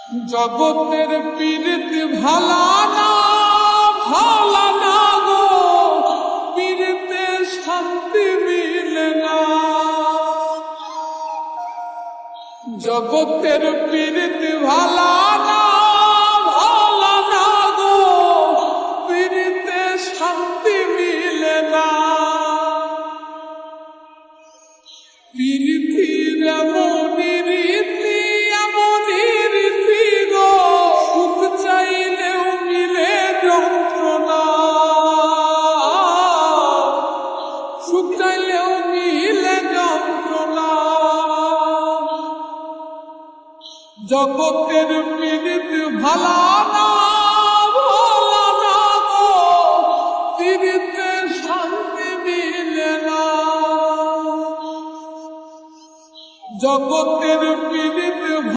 জগতের পীড়িত ভালা না গো, পীড়িতে শান্তি মিলে না। জগতের পীড়িত ভালা না গো, পীড়িতে শান্তি মিলে না। পীড়িতির এমনই রীতি গো, সুখ চাইলেও মিলে যন্ত্রণা, সুখ চাইলেও মিলে যন্ত্রণা। জগতের পীড়িত ভালা না গো, পীড়িতে শান্তি মিলে না। জগতের পীড়িত